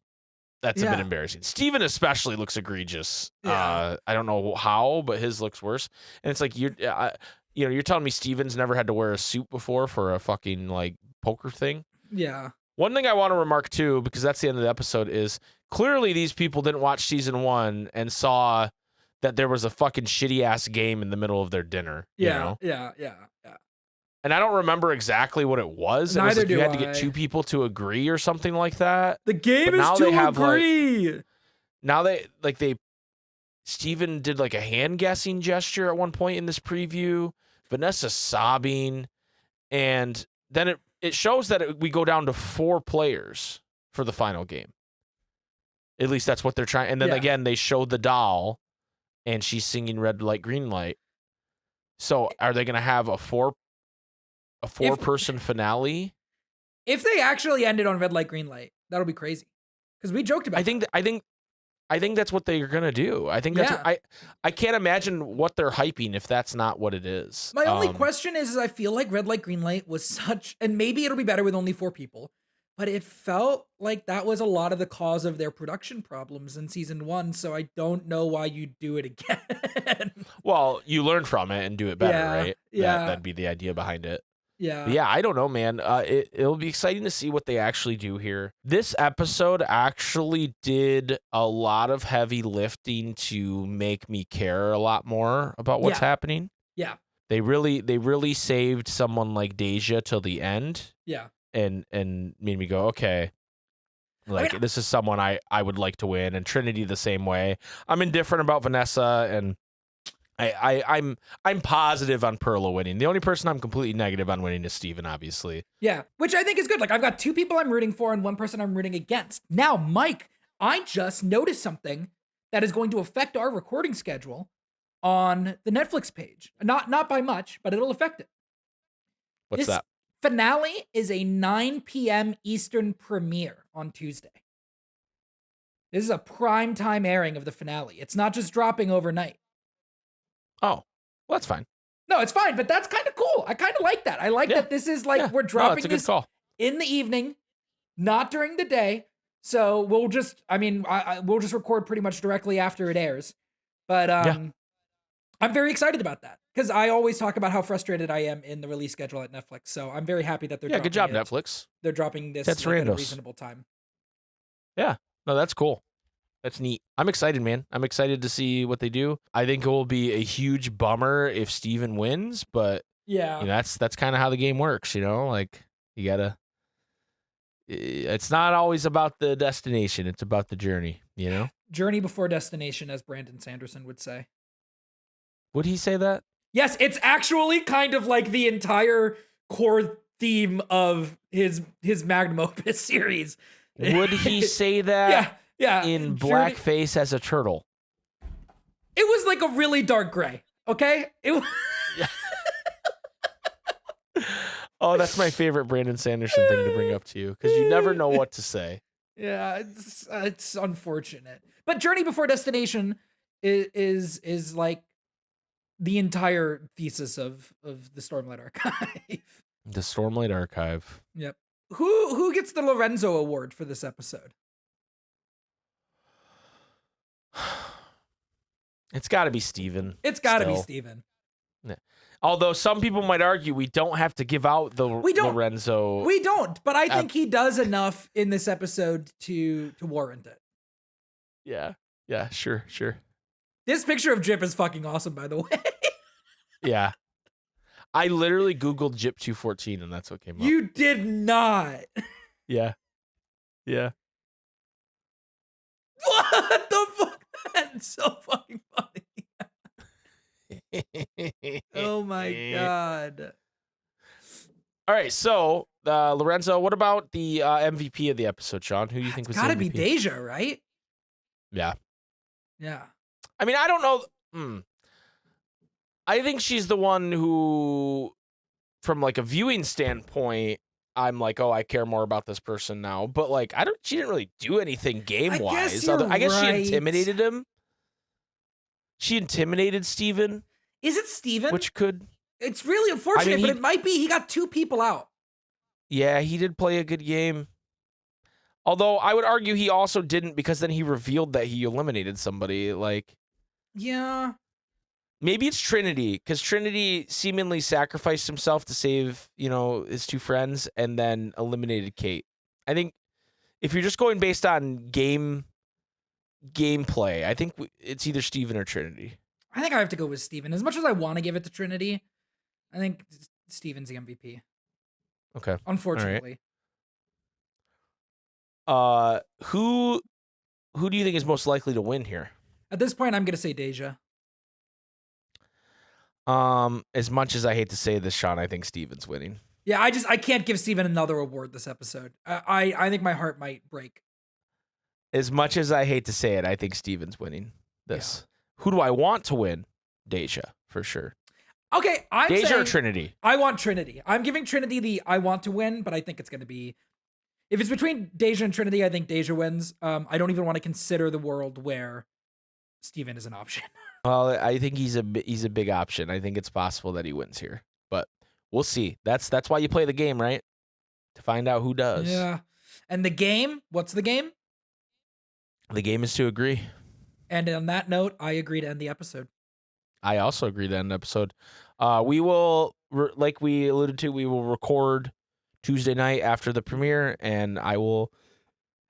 That's a bit embarrassing. Steven especially looks egregious. I don't know how, but his looks worse. And it's like you're telling me Steven's never had to wear a suit before for a fucking like poker thing. Yeah. One thing I want to remark too, because that's the end of the episode, is clearly these people didn't watch season 1 and saw that there was a fucking shitty ass game in the middle of their dinner. Yeah. And I don't remember exactly what it was. It was like you had to get 2 people to agree or something like that. The game is to agree. Now Steven did like a hand guessing gesture at one point in this preview. Vanessa sobbing, and then it shows that we go down to 4 players for the final game. At least that's what they're trying. And then again, they showed the doll, and she's singing "Red Light, Green Light." So are they going to have a 4-person finale? If they actually ended on Red Light, Green Light, that'll be crazy. Because we joked about. I think that's what they're gonna do. I think that's I can't imagine what they're hyping if that's not what it is. My only question is I feel like Red Light, Green Light was such, and maybe it'll be better with only 4 people, but it felt like that was a lot of the cause of their production problems in season 1. So I don't know why you do it again. Well, you learn from it and do it better, right? Yeah, that'd be the idea behind it. Yeah. But yeah, I don't know, man. It'll be exciting to see what they actually do here. This episode actually did a lot of heavy lifting to make me care a lot more about what's happening. Yeah. They really saved someone like Deja till the end. Yeah. And made me go, okay. Like, this is someone I would like to win, and Trinity the same way. I'm indifferent about Vanessa, and I'm positive on Perla winning. The only person I'm completely negative on winning is Steven, obviously. Yeah, which I think is good. Like, I've got 2 people I'm rooting for and 1 person I'm rooting against. Now, Mike, I just noticed something that is going to affect our recording schedule on the Netflix page. Not by much, but it'll affect it. What's that? Finale is a 9 p.m. Eastern premiere on Tuesday. This is a prime time airing of the finale. It's not just dropping overnight. Oh, well, that's fine. No, it's fine, but that's kind of cool. I kind of like that. I like that this is like, we're dropping this in the evening, not during the day. So we'll just, we'll just record pretty much directly after it airs. But I'm very excited about that because I always talk about how frustrated I am in the release schedule at Netflix. So I'm very happy that they're dropping good job, Netflix. They're dropping this at a reasonable time. Yeah, no, that's cool. That's neat. I'm excited, man. I'm excited to see what they do. I think it will be a huge bummer if Steven wins, but that's kind of how the game works, like you gotta, it's not always about the destination. It's about the journey, Journey before destination, as Brandon Sanderson would say. Would he say that? Yes, it's actually kind of like the entire core theme of his magnum opus series. Would he say that? Yeah. In blackface as a turtle. It was like a really dark gray. Okay. Oh, that's my favorite Brandon Sanderson thing to bring up to you because you never know what to say. Yeah, it's unfortunate. But Journey Before Destination is like the entire thesis of the Stormlight Archive. The Stormlight Archive. Yep. Who gets the Lorenzo Award for this episode? It's got to be Steven. It's got to be Steven. Yeah. Although some people might argue we don't have to give out the Lorenzo. We don't, but I think he does enough in this episode to warrant it. Yeah, sure. This picture of Jip is fucking awesome, by the way. Yeah. I literally Googled Jip 214 and that's what came up. You did not. Yeah. What the fuck? That's so fucking funny. Oh my God. All right, so Lorenzo, what about the MVP of the episode, Sean? Who do you think was the MVP? Gotta be Deja, right? Yeah. Yeah. I mean, I don't know. I think she's the one who, from like a viewing standpoint, I'm like, oh, I care more about this person now. But like, she didn't really do anything game-wise. I guess she intimidated him. She intimidated Steven. Is it Steven? Which could... It's really unfortunate, but it might be. He got 2 people out. Yeah, he did play a good game. Although I would argue he also didn't, because then he revealed that he eliminated somebody. Like, yeah. Maybe it's Trinity, because Trinity seemingly sacrificed himself to save, his 2 friends and then eliminated Kate. I think if you're just going based on gameplay, I think it's either Steven or Trinity. I think I have to go with Steven. As much as I want to give it to Trinity, I think Steven's the MVP. Okay. Unfortunately. Right. Who do you think is most likely to win here? At this point, I'm going to say Deja. As much as I hate to say this, Sean, I think Steven's winning. Yeah, I can't give Steven another award this episode. I think my heart might break. As much as I hate to say it, I think Steven's winning this. Yeah. Who do I want to win? Deja, for sure. Okay, I'm Deja saying or Trinity? I want Trinity. I'm giving Trinity the I want to win, but I think it's going to be... If it's between Deja and Trinity, I think Deja wins. I don't even want to consider the world where Steven is an option. Well, I think he's a big option. I think it's possible that he wins here, but we'll see. That's why you play the game, right? To find out who does. Yeah. And the game? What's the game? The game is to agree. And on that note, I agree to end the episode. I also agree to end the episode. We will, like we alluded to, we will record Tuesday night after the premiere, and I will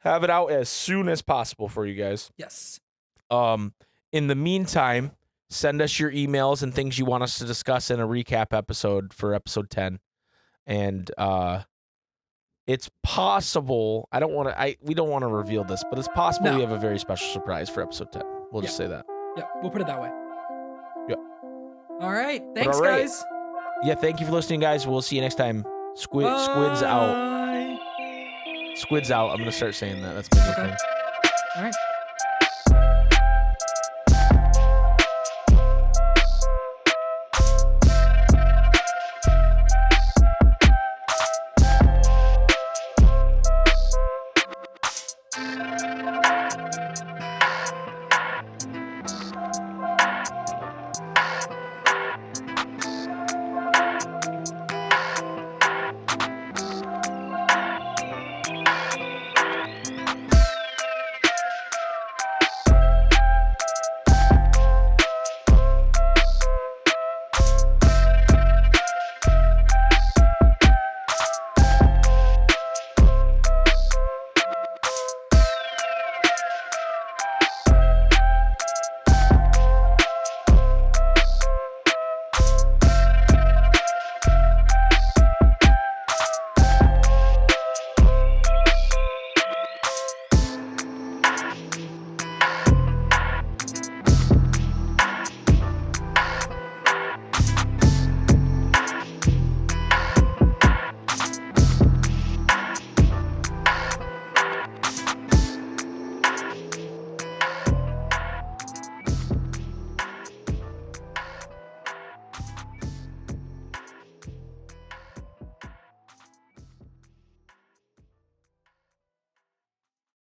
have it out as soon as possible for you guys. Yes. In the meantime, send us your emails and things you want us to discuss in a recap episode for episode 10. And it's possible, we don't want to reveal this, but it's possible we have a very special surprise for episode 10. We'll just say that. Yeah, we'll put it that way. Yeah. All right. Thanks, guys. Yeah, thank you for listening, guys. We'll see you next time. Squid's out. Squid's out. I'm going to start saying that. That's my new thing. All right.